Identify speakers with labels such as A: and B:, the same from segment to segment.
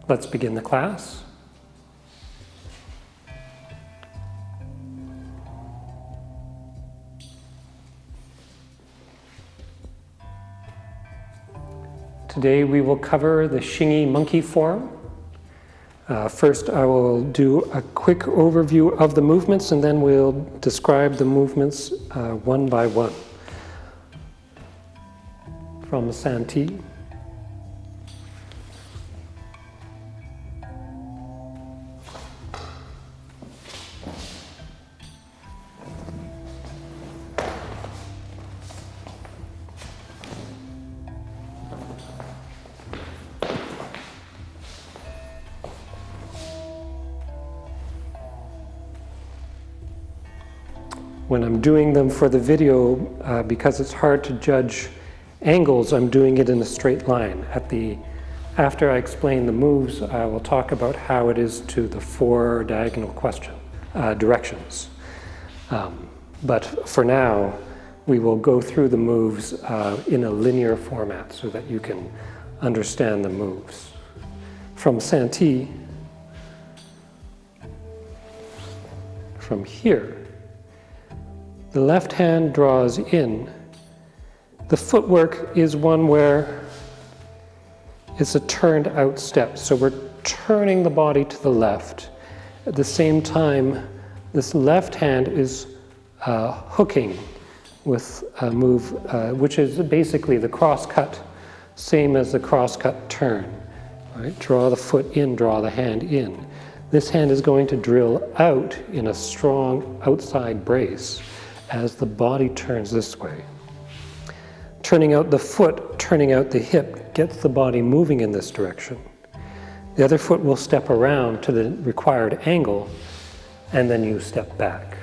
A: Let's begin the class. Today we will cover the Xingyi monkey form. First I will do a quick overview of the movements and then we'll describe the movements one by one. From Xingyi. When I'm doing them for the video, because it's hard to judge angles, I'm doing it in a straight line. After I explain the moves, I will talk about how it is to the four diagonal directions. But for now, we will go through the moves in a linear format so that you can understand the moves. From Xingyi, from here, the left hand draws in. The footwork is one where it's a turned out step. So we're turning the body to the left. At the same time, this left hand is hooking with a move, which is basically the cross-cut, same as the cross-cut turn. Right? Draw the foot in, draw the hand in. This hand is going to drill out in a strong outside brace as the body turns this way. Turning out the foot, turning out the hip, gets the body moving in this direction. The other foot will step around to the required angle, and then you step back.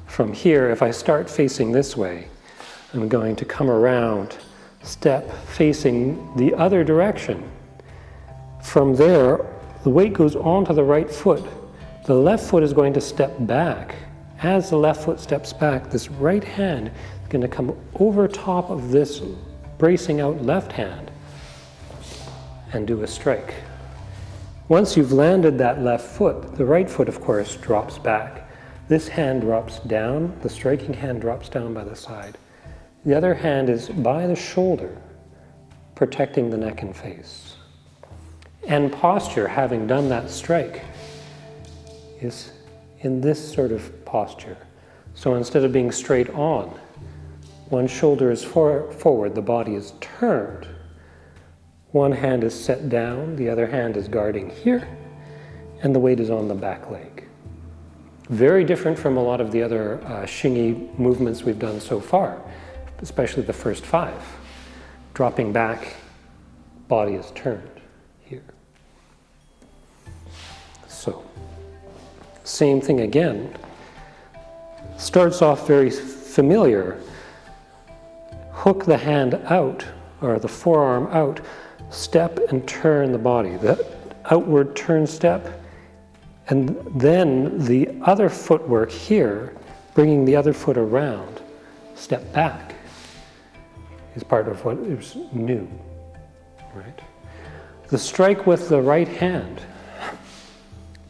A: From here, if I start facing this way, I'm going to come around, step facing the other direction. From there, the weight goes onto the right foot. The left foot is going to step back. As the left foot steps back, this right hand is going to come over top of this bracing out left hand and do a strike. Once you've landed that left foot, the right foot, of course, drops back. This hand drops down, the striking hand drops down by the side. The other hand is by the shoulder, protecting the neck and face. And posture, having done that strike, is in this sort of posture. So instead of being straight on, one shoulder is forward, the body is turned. One hand is set down, the other hand is guarding here, and the weight is on the back leg. Very different from a lot of the other Xingyi movements we've done so far, especially the first 5. Dropping back, body is turned here. So, same thing again. Starts off very familiar. Hook the hand out, or the forearm out, step and turn the body. The outward turn step, and then the other footwork here, bringing the other foot around, step back, is part of what is new, right? The strike with the right hand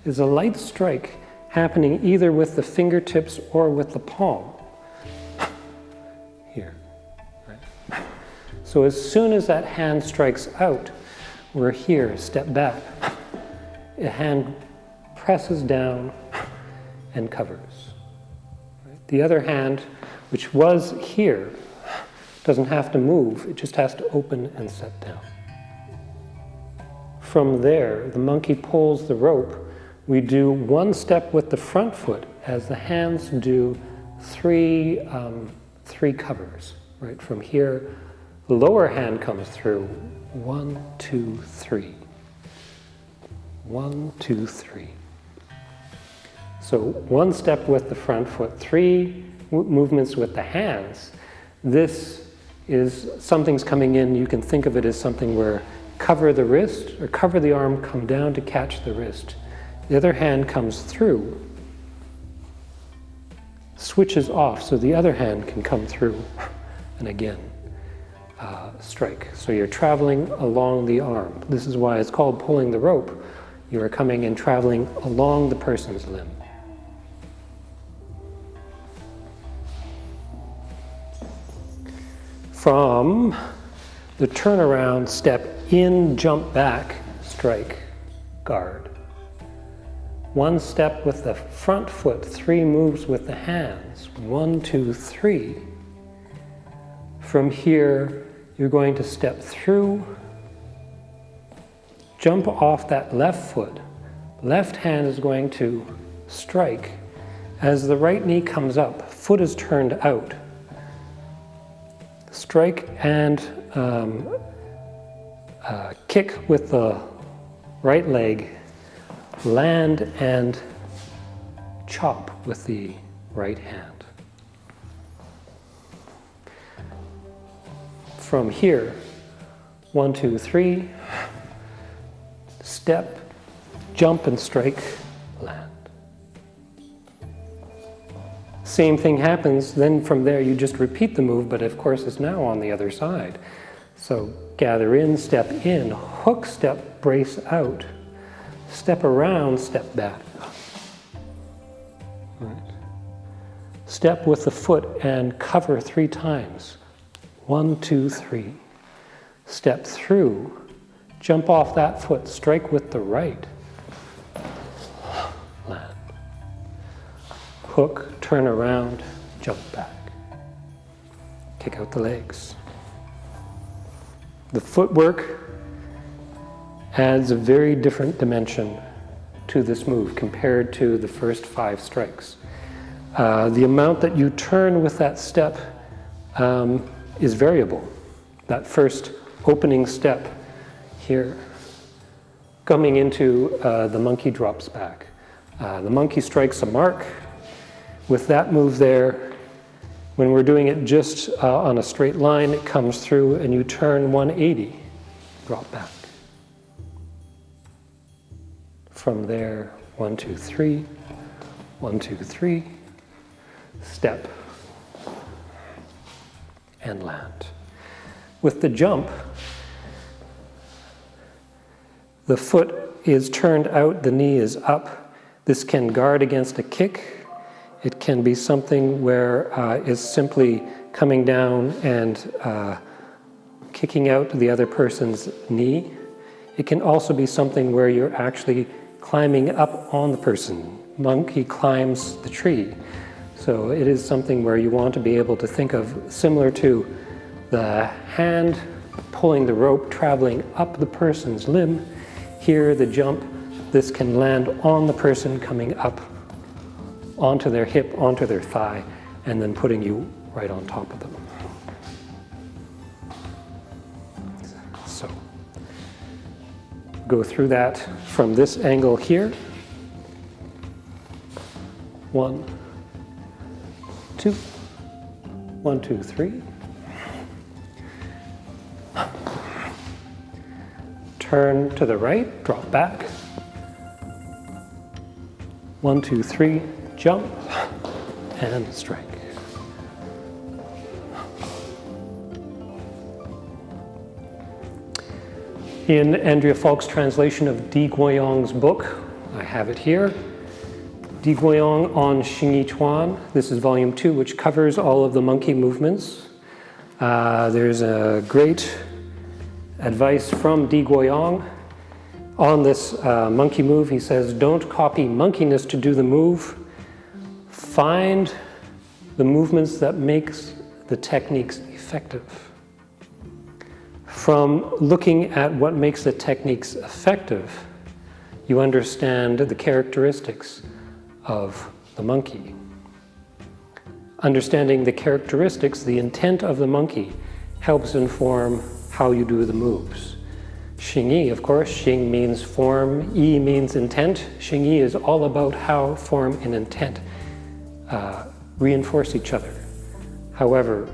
A: is a light strike happening either with the fingertips or with the palm. Here. Right? So as soon as that hand strikes out, we're here, step back. A hand presses down and covers. Right? The other hand, which was here, doesn't have to move, it just has to open and set down. From there, the monkey pulls the rope. We do one step with the front foot as the hands do three covers, right? From here, the lower hand comes through, 1, 2, 3. 1, 2, 3. So one step with the front foot, 3 movements with the hands. This is, something's coming in, you can think of it as something where cover the wrist or cover the arm, come down to catch the wrist. The other hand comes through, switches off so the other hand can come through. And again, strike. So you're traveling along the arm. This is why it's called pulling the rope. You are coming and traveling along the person's limb. From the turnaround, step in, jump back, strike, guard. One step with the front foot, 3 moves with the hands. 1, 2, 3. From here, you're going to step through, jump off that left foot. Left hand is going to strike. As the right knee comes up, foot is turned out. Strike and kick with the right leg, land and chop with the right hand. From here, 1, 2, 3, step, jump and strike, land. Same thing happens, then from there you just repeat the move, but of course it's now on the other side. So gather in, step in, hook step, brace out, step around, step back. Right. Step with the foot and cover 3 times. 1, 2, 3. Step through, jump off that foot, strike with the right, land. Hook, turn around, jump back. Kick out the legs. The footwork adds a very different dimension to this move compared to the first 5 strikes. The amount that you turn with that step is variable. That first opening step here, coming into the monkey drops back. The monkey strikes a mark. With that move there, when we're doing it just on a straight line, it comes through and you turn 180, drop back. From there, 1, 2, 3, 1, 2, 3, step, and land. With the jump, the foot is turned out, the knee is up. This can guard against a kick. It can be something where it's simply coming down and kicking out the other person's knee. It can also be something where you're actually climbing up on the person. Monkey climbs the tree. So it is something where you want to be able to think of similar to the hand pulling the rope, traveling up the person's limb. Here, the jump, this can land on the person coming up onto their hip, onto their thigh, and then putting you right on top of them. So, go through that from this angle here. 1, 2, 1, 2, 3. Turn to the right, drop back. 1, 2, 3, jump, and strike. In Andrea Falk's translation of Di Guoyong's book, I have it here, Di Guoyong on Xingyi, this is volume 2, which covers all of the monkey movements. There's a great advice from Di Guoyong on this monkey move. He says, don't copy monkeyness to do the move. Find the movements that makes the techniques effective. From looking at what makes the techniques effective, you understand the characteristics of the monkey. Understanding the characteristics, the intent of the monkey, helps inform how you do the moves. Xingyi, of course, Xing means form, Yi means intent. Xingyi is all about how form and intent reinforce each other. However,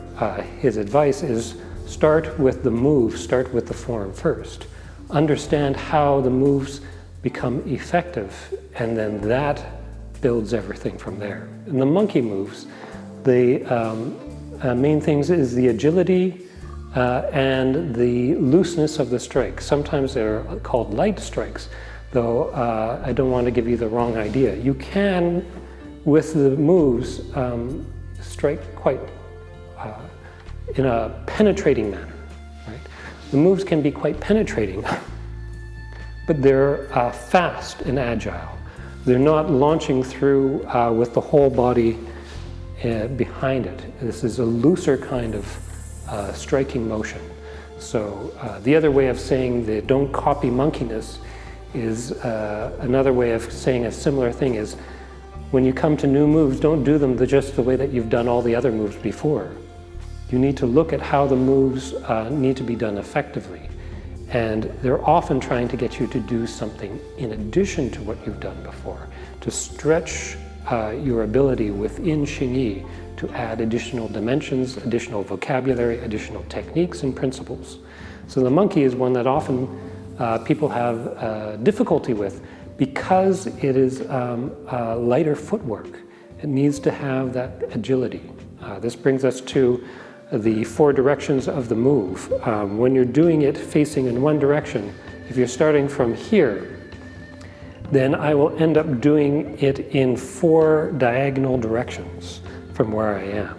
A: his advice is start with the move, start with the form first. Understand how the moves become effective, and then that builds everything from there. In the monkey moves, the main things is the agility, and the looseness of the strike. Sometimes they're called light strikes, though I don't want to give you the wrong idea. You can, with the moves, strike quite in a penetrating manner. Right? The moves can be quite penetrating, but they're fast and agile. They're not launching through with the whole body behind it. This is a looser kind of striking motion. So the other way of saying the don't copy monkeyness is another way of saying a similar thing is when you come to new moves, don't do them just the way that you've done all the other moves before. You need to look at how the moves need to be done effectively. And they're often trying to get you to do something in addition to what you've done before, to stretch your ability within Xingyi to add additional dimensions, additional vocabulary, additional techniques and principles. So the monkey is one that often people have difficulty with because it is lighter footwork. It needs to have that agility. This brings us to the 4 directions of the move. When you're doing it facing in one direction, if you're starting from here, then I will end up doing it in 4 diagonal directions from where I am.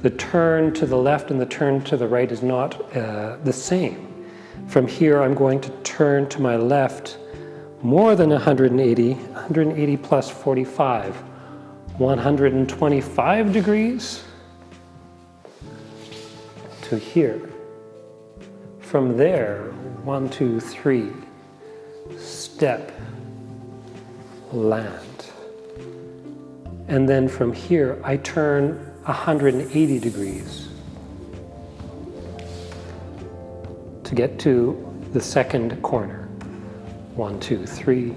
A: The turn to the left and the turn to the right is not the same. From here, I'm going to turn to my left more than 180 plus 45, 125 degrees to here. From there, 1, 2, 3, step, land. And then from here, I turn 180 degrees to get to the second corner. 1, 2, 3,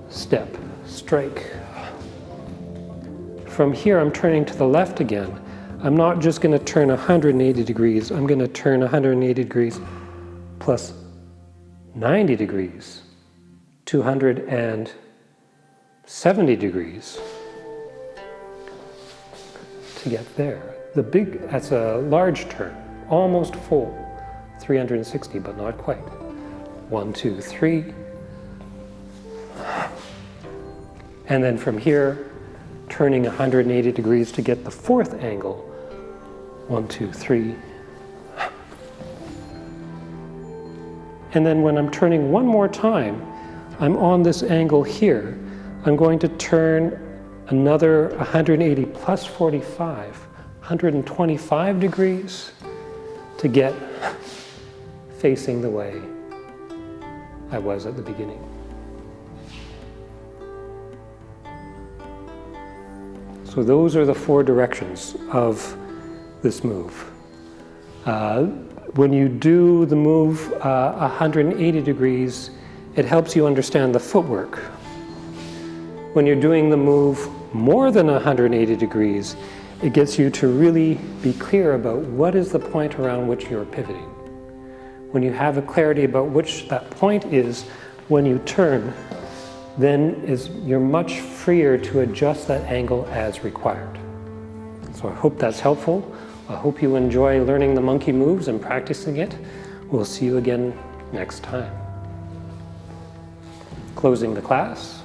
A: step, strike. From here, I'm turning to the left again. I'm not just going to turn 180 degrees, I'm going to turn 180 degrees plus 90 degrees, 270 degrees to get there. That's a large turn, almost full, 360, but not quite. 1, 2, 3. And then from here, turning 180 degrees to get the 4th angle. 1, 2, 3. And then when I'm turning one more time, I'm on this angle here. I'm going to turn another 180 plus 45, 125 degrees to get facing the way I was at the beginning. So those are the 4 directions of this move. When you do the move 180 degrees, it helps you understand the footwork. When you're doing the move more than 180 degrees, it gets you to really be clear about what is the point around which you're pivoting. When you have a clarity about which that point is when you turn, then you're much freer to adjust that angle as required. So I hope that's helpful. I hope you enjoy learning the monkey moves and practicing it. We'll see you again next time. Closing the class.